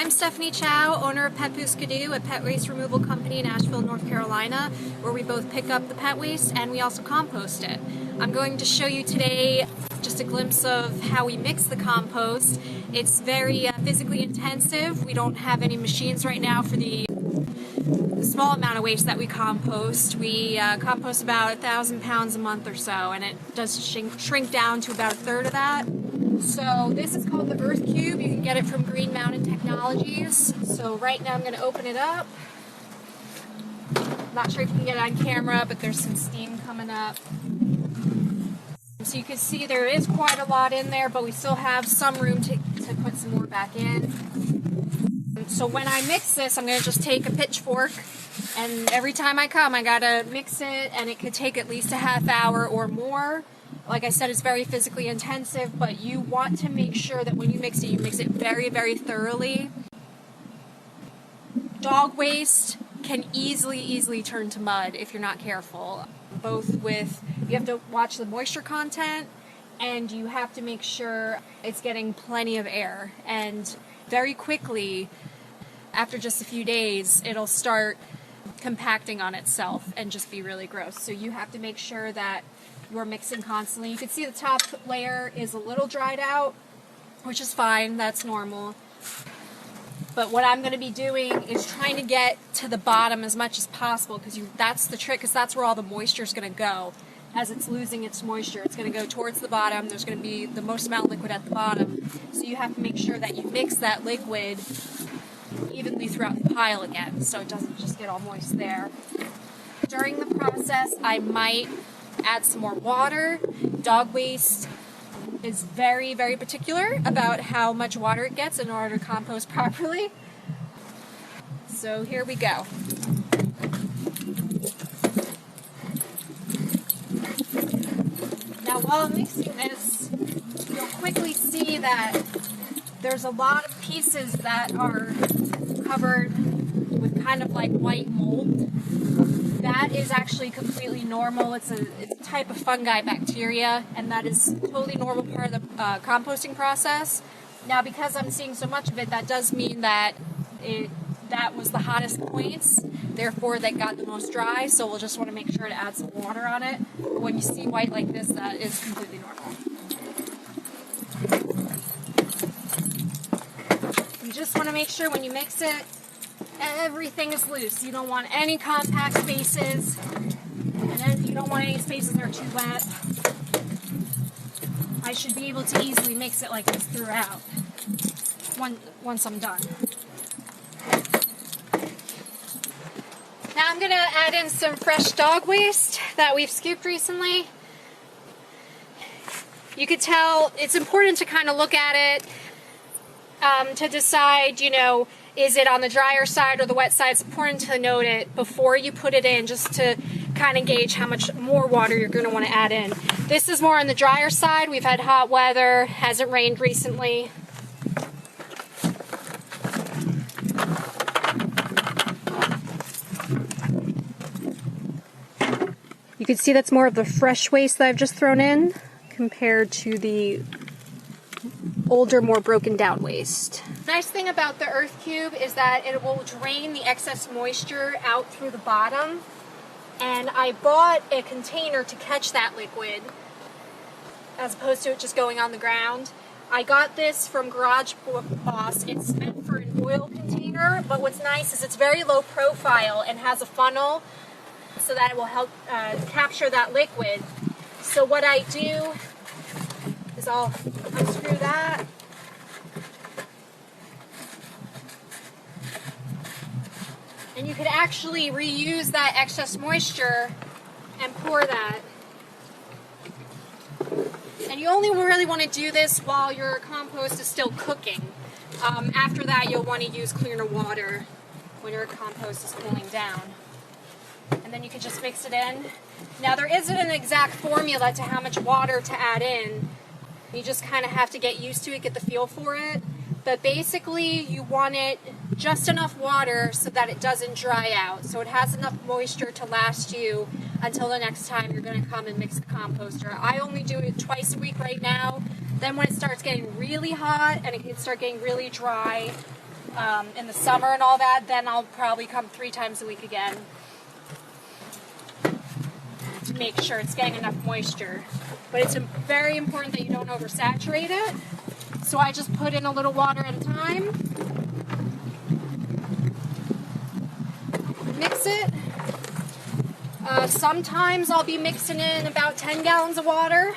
I'm Stephanie Chow, owner of Poo Skiddoo, a pet waste removal company in Asheville, North Carolina, where we both pick up the pet waste and we also compost it. I'm going to show you today just a glimpse of how we mix the compost. It's very physically intensive. We don't have any machines right now for the small amount of waste that we compost. We compost about 1,000 pounds a month or so, and it does shrink down to about a third of that. So this is called the Earth Cube. You can get it from Green Mountain Technologies. So right now I'm going to open it up. I'm not sure if you can get it on camera, but there's some steam coming up. So you can see there is quite a lot in there, but we still have some room to put some more back in. So when I mix this, I'm going to just take a pitchfork, and every time I come, I got to mix it, and it could take at least a half hour or more. Like I said, it's very physically intensive, but you want to make sure that when you mix it very, very thoroughly. Dog waste can easily turn to mud if you're not careful. You have to watch the moisture content, and you have to make sure it's getting plenty of air. And very quickly, after just a few days, it'll start compacting on itself and just be really gross. So you have to make sure that you're mixing constantly. You can see the top layer is a little dried out, which is fine, that's normal. But what I'm going to be doing is trying to get to the bottom as much as possible, because that's the trick, because that's where all the moisture is going to go. As it's losing its moisture, it's going to go towards the bottom. There's going to be the most amount of liquid at the bottom. So you have to make sure that you mix that liquid evenly throughout the pile again, so it doesn't just get all moist there. During the process, I might add some more water. Dog waste is very, very particular about how much water it gets in order to compost properly. So here we go. Now while I'm mixing this, you'll quickly see that there's a lot of pieces that are covered with kind of like white mold. That is actually completely normal. It's a type of fungi bacteria, and that is a totally normal part of the composting process. Now, because I'm seeing so much of it, that does mean that that was the hottest points, therefore they got the most dry, so we'll just want to make sure to add some water on it. But when you see white like this, that is completely normal. You just want to make sure when you mix it, everything is loose. You don't want any compact spaces, and then you don't want any spaces that are too wet. I should be able to easily mix it like this throughout once I'm done. Now I'm going to add in some fresh dog waste that we've scooped recently. You could tell it's important to kind of look at it to decide, is it on the drier side or the wet side? It's important to note it before you put it in, just to kind of gauge how much more water you're going to want to add in. This is more on the drier side. We've had hot weather, hasn't rained recently. You can see that's more of the fresh waste that I've just thrown in compared to the older, more broken down waste. The nice thing about the Earth Cube is that it will drain the excess moisture out through the bottom, and I bought a container to catch that liquid as opposed to it just going on the ground. I got this from Garage Boss. It's meant for an oil container, but what's nice is it's very low profile and has a funnel so that it will help capture that liquid. So what I do is I'll unscrew that. And you could actually reuse that excess moisture and pour that. And you only really want to do this while your compost is still cooking. After that, you'll want to use cleaner water when your compost is cooling down. And then you can just mix it in. Now, there isn't an exact formula to how much water to add in. You just kind of have to get used to it, get the feel for it. But basically, you want it just enough water so that it doesn't dry out. So it has enough moisture to last you until the next time you're going to come and mix the composter. I only do it twice a week right now. Then when it starts getting really hot and it can start getting really dry, in the summer and all that, then I'll probably come 3 times a week again to make sure it's getting enough moisture. But it's very important that you don't oversaturate it. So I just put in a little water at a time. Mix it. Sometimes I'll be mixing in about 10 gallons of water.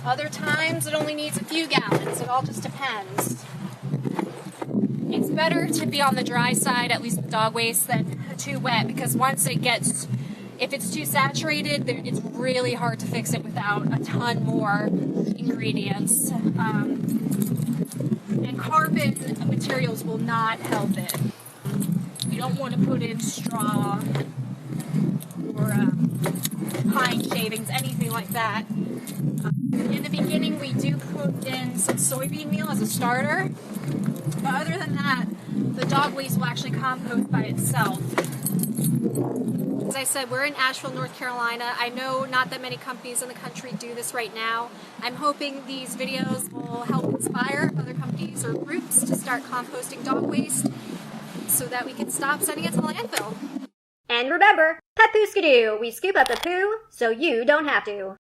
Other times it only needs a few gallons. It all just depends. It's better to be on the dry side, at least with dog waste, than too wet, because once it gets, if it's too saturated, it's really hard to fix it without a ton more ingredients. And carbon materials will not help it. You don't want to put in straw or pine shavings, anything like that. In the beginning, we do put in some soybean meal as a starter, but other than that, the dog waste will actually compost by itself. As I said, we're in Asheville, North Carolina. I know not that many companies in the country do this right now. I'm hoping these videos will help inspire other companies or groups to start composting dog waste so that we can stop sending it to the landfill. And remember, Poo Skiddoo, we scoop up the poo so you don't have to.